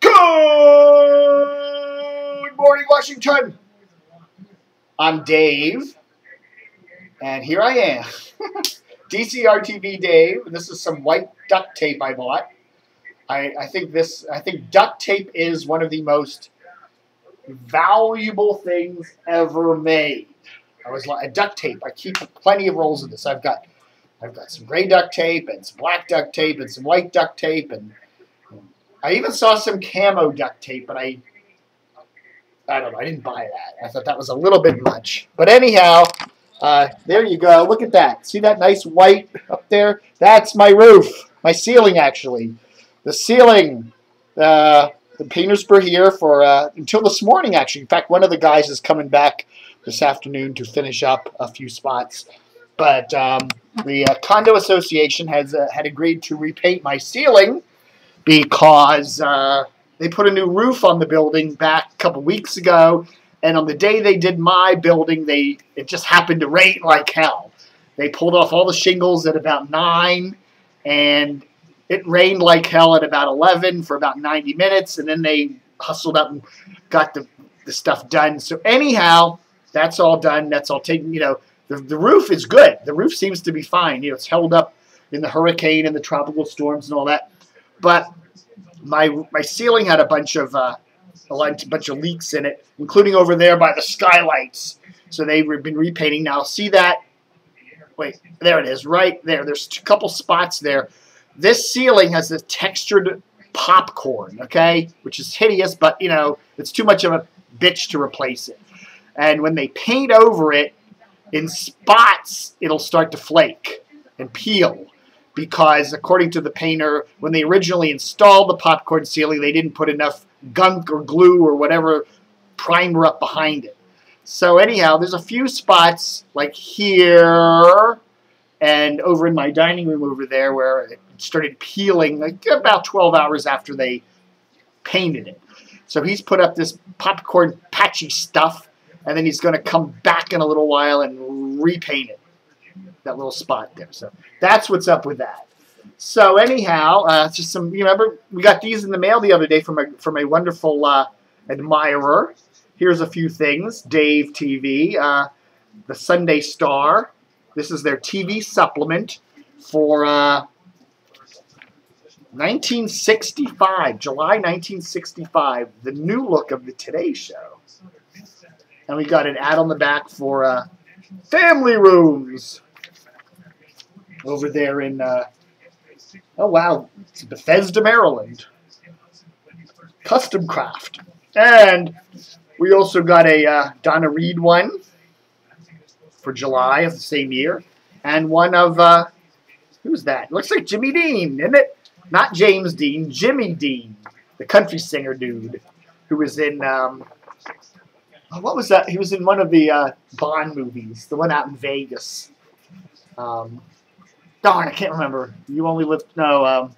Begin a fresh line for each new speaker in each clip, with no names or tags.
Good morning, Washington. I'm Dave, and here I am. DCRTV Dave, and this is some white duct tape I bought. I think duct tape is one of the most valuable things ever made. I was like, duct tape. I keep plenty of rolls of this. I've got some gray duct tape and some black duct tape and some white duct tape, and I even saw some camo duct tape, but I don't know. I didn't buy that. I thought that was a little bit much. But anyhow, there you go. Look at that. See that nice white up there? That's my roof. My ceiling, actually. The ceiling. The painters were here for until this morning, actually. In fact, one of the guys is coming back this afternoon to finish up a few spots. But the condo association has had agreed to repaint my ceiling because they put a new roof on the building back a couple weeks ago, and on the day they did my building, it just happened to rain like hell. They pulled off all the shingles at about 9, and it rained like hell at about 11 for about 90 minutes, and then they hustled up and got the stuff done. So anyhow, that's all done. That's all taken. You know, the roof is good. The roof seems to be fine. You know, it's held up in the hurricane and the tropical storms and all that. But my ceiling had a bunch of leaks in it, including over there by the skylights. So they've been repainting. Now see that? Wait, there it is, right there. There's a couple spots there. This ceiling has this textured popcorn, okay, which is hideous, but you know it's too much of a bitch to replace it. And when they paint over it, in spots, it'll start to flake and peel. Because according to the painter, when they originally installed the popcorn ceiling, they didn't put enough gunk or glue or whatever primer up behind it. So anyhow, there's a few spots like here and over in my dining room over there where it started peeling like about 12 hours after they painted it. So he's put up this popcorn patchy stuff, and then he's going to come back in a little while and repaint it. That little spot there. So that's what's up with that. So anyhow, it's just some. You remember we got these in the mail the other day from a wonderful admirer. Here's a few things. Dave TV, the Sunday Star. This is their TV supplement for 1965, July 1965. The new look of the Today Show. And we got an ad on the back for family rooms. Over there in, oh wow, it's Bethesda, Maryland. Custom Craft. And we also got a Donna Reed one for July of the same year. And one of, who's that? Looks like Jimmy Dean, isn't it? Not James Dean, Jimmy Dean, the country singer dude, who was in, what was that? He was in one of the Bond movies, the one out in Vegas. Darn, I can't remember. You Only Live... No,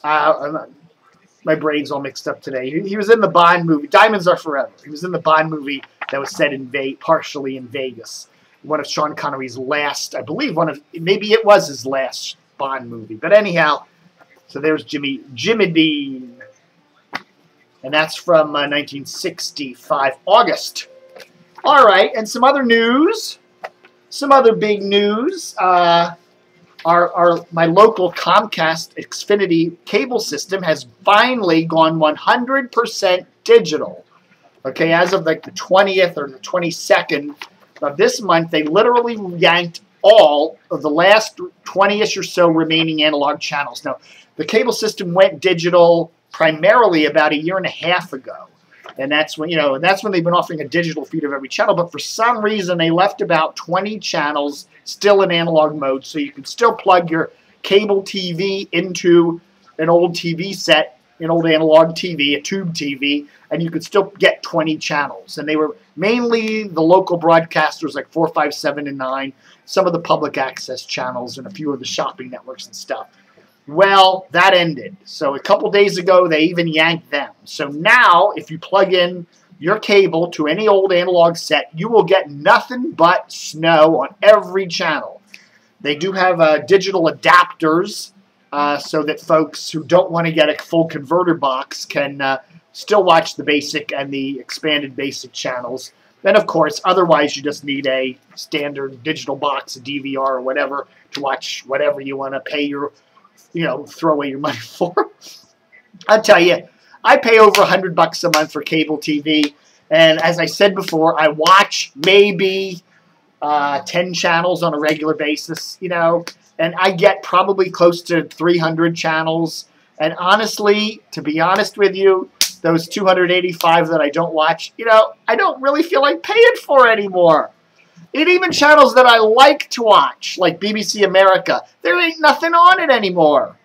my brain's all mixed up today. He was in the Bond movie. Diamonds Are Forever. He was in the Bond movie that was set in partially in Vegas. One of Sean Connery's last... I believe maybe it was his last Bond movie. But anyhow, so there's Jimmy Dean. And that's from 1965, August. All right, and some other news. Some other big news. My local Comcast Xfinity cable system has finally gone 100% digital. Okay, as of like the 20th or the 22nd of this month, they literally yanked all of the last 20-ish or so remaining analog channels. Now, the cable system went digital primarily about a year and a half ago. And that's when, they've been offering a digital feed of every channel. But for some reason, they left about 20 channels still in analog mode. So you can still plug your cable TV into an old TV set, an old analog TV, a tube TV, and you could still get 20 channels. And they were mainly the local broadcasters like 4, 5, 7, and 9, some of the public access channels, and a few of the shopping networks and stuff. Well, that ended. So a couple days ago, they even yanked them. So now, if you plug in your cable to any old analog set, you will get nothing but snow on every channel. They do have digital adapters so that folks who don't want to get a full converter box can still watch the basic and the expanded basic channels. Then, of course, otherwise you just need a standard digital box, a DVR or whatever, to watch whatever you want to pay your, throw away your money for. I'll tell you, I pay over $100 a month for cable TV, and as I said before, I watch maybe 10 channels on a regular basis, and I get probably close to 300 channels. And honestly, to be honest with you, those 285 that I don't watch, I don't really feel like paying for anymore. And even channels that I like to watch, like BBC America, there ain't nothing on it anymore.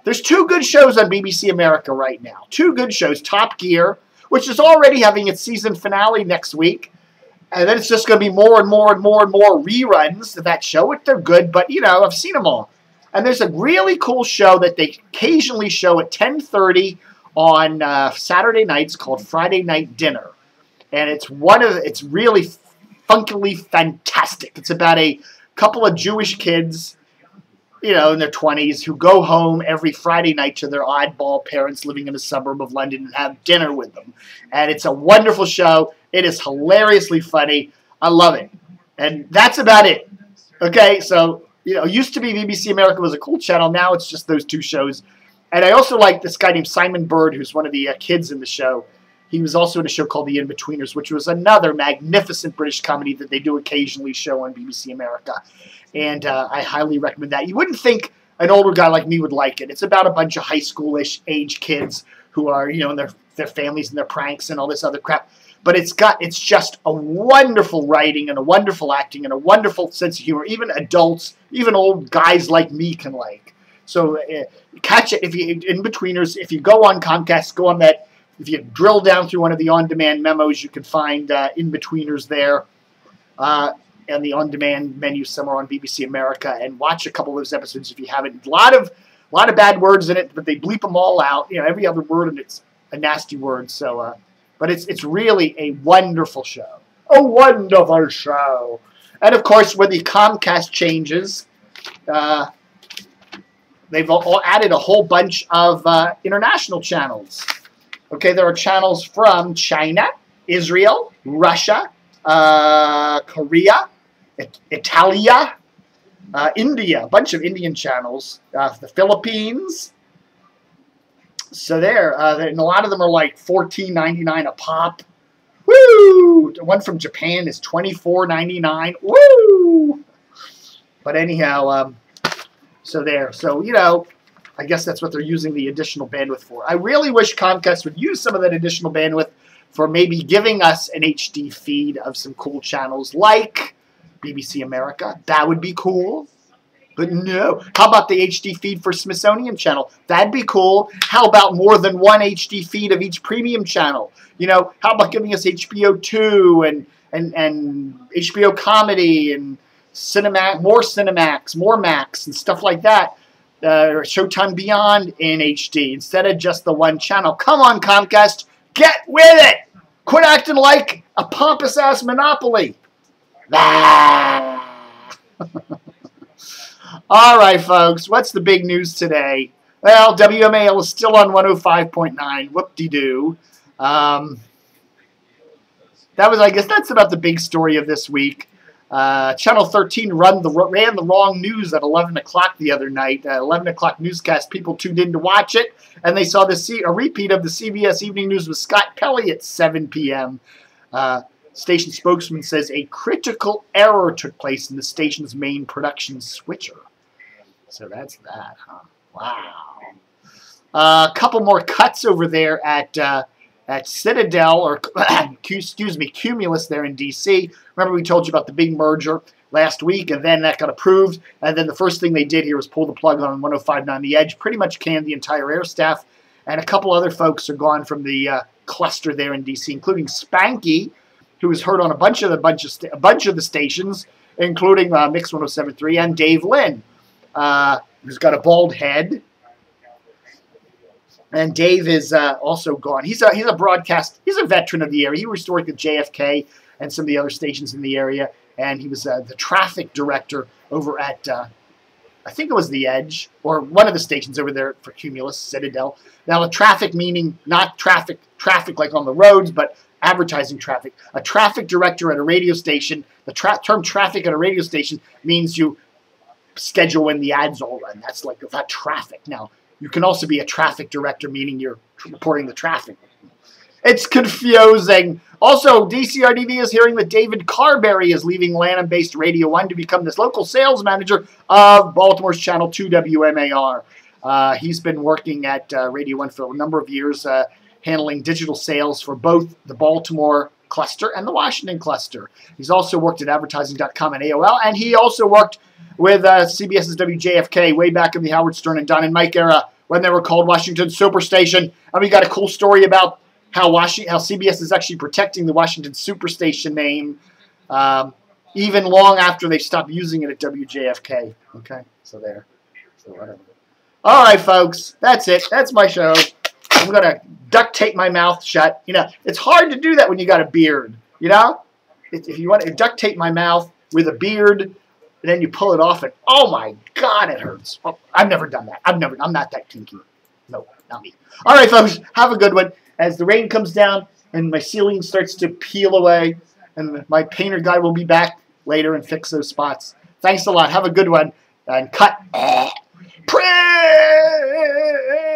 There's 2 good shows on BBC America right now. 2 good shows. Top Gear, which is already having its season finale next week. And then it's just going to be more and more and more and more reruns of that show. They're good, but, I've seen them all. And there's a really cool show that they occasionally show at 10:30 on Saturday nights called Friday Night Dinner. And it's really funkily fantastic. It's about a couple of Jewish kids, in their 20s, who go home every Friday night to their oddball parents living in a suburb of London and have dinner with them. And it's a wonderful show. It is hilariously funny. I love it. And that's about it. Okay, so, it used to be BBC America was a cool channel. Now it's just those 2 shows. And I also like this guy named Simon Bird, who's one of the kids in the show. He was also in a show called The In-Betweeners, which was another magnificent British comedy that they do occasionally show on BBC America. And I highly recommend that. You wouldn't think an older guy like me would like it. It's about a bunch of high schoolish age kids who are, in their families and their pranks and all this other crap. But it's just a wonderful writing and a wonderful acting and a wonderful sense of humor. Even adults, even old guys like me can like. So catch it. In-Betweeners, if you go on Comcast, go on that. If you drill down through one of the on-demand memos, you can find In-Betweeners there and the on-demand menu somewhere on BBC America, and watch a couple of those episodes if you haven't. A lot of bad words in it, but they bleep them all out. Every other word in it's a nasty word. So, but it's really a wonderful show. A wonderful show. And of course, with the Comcast changes, they've all added a whole bunch of international channels. Okay, there are channels from China, Israel, Russia, Korea, Italia, India, a bunch of Indian channels, the Philippines. So and a lot of them are like $14.99 a pop. Woo! The one from Japan is $24.99. Woo! But anyhow, so there. So, I guess that's what they're using the additional bandwidth for. I really wish Comcast would use some of that additional bandwidth for maybe giving us an HD feed of some cool channels like BBC America. That would be cool. But no. How about the HD feed for Smithsonian Channel? That'd be cool. How about more than one HD feed of each premium channel? How about giving us HBO 2 and HBO Comedy and more Cinemax, more Max and stuff like that? Or Showtime Beyond in HD instead of just the one channel. Come on, Comcast. Get with it. Quit acting like a pompous-ass monopoly. All right, folks. What's the big news today? Well, WMAL is still on 105.9. Whoop-de-doo. I guess that's about the big story of this week. Channel 13 ran the wrong news at 11 o'clock the other night. 11 o'clock newscast, people tuned in to watch it, and they saw a repeat of the CBS Evening News with Scott Pelley at 7 p.m. Station spokesman says a critical error took place in the station's main production switcher. So that's that, huh? Wow. A couple more cuts over there at Citadel, or excuse me, Cumulus there in D.C. Remember we told you about the big merger last week, and then that got approved, and then the first thing they did here was pull the plug on 105.9 The Edge, pretty much canned the entire air staff, and a couple other folks are gone from the cluster there in D.C., including Spanky, who was heard on a bunch of the stations, including Mix 107.3, and Dave Lynn, who's got a bald head. And Dave is also gone. He's a broadcast. He's a veteran of the area. He used to work at JFK and some of the other stations in the area, and he was the traffic director over at I think it was The Edge, or one of the stations over there for Cumulus, Citadel. Now, the traffic meaning not traffic like on the roads, but advertising traffic. A traffic director at a radio station, the term traffic at a radio station means you schedule when the ads all run. That's like that traffic. Now, you can also be a traffic director, meaning you're reporting the traffic. It's confusing. Also, DCRDV is hearing that David Carberry is leaving Lanham-based Radio 1 to become this local sales manager of Baltimore's Channel 2 WMAR. He's been working at Radio 1 for a number of years, handling digital sales for both the Baltimore cluster and the Washington cluster. He's also worked at advertising.com and AOL, and he also worked with CBS's WJFK way back in the Howard Stern and Don and Mike era when they were called Washington Superstation. And we got a cool story about how CBS is actually protecting the Washington Superstation name even long after they stopped using it at WJFK. Okay, so there. So whatever. All right, folks, that's it. That's my show. I'm going to duct tape my mouth shut. You know, it's hard to do that when you got a beard, you know? If you want to duct tape my mouth with a beard, and then you pull it off, and oh my God, it hurts. Oh, I've never done that. I'm not that kinky. No, not me. All right, folks, have a good one. As the rain comes down and my ceiling starts to peel away, and my painter guy will be back later and fix those spots. Thanks a lot. Have a good one. And cut. Pray!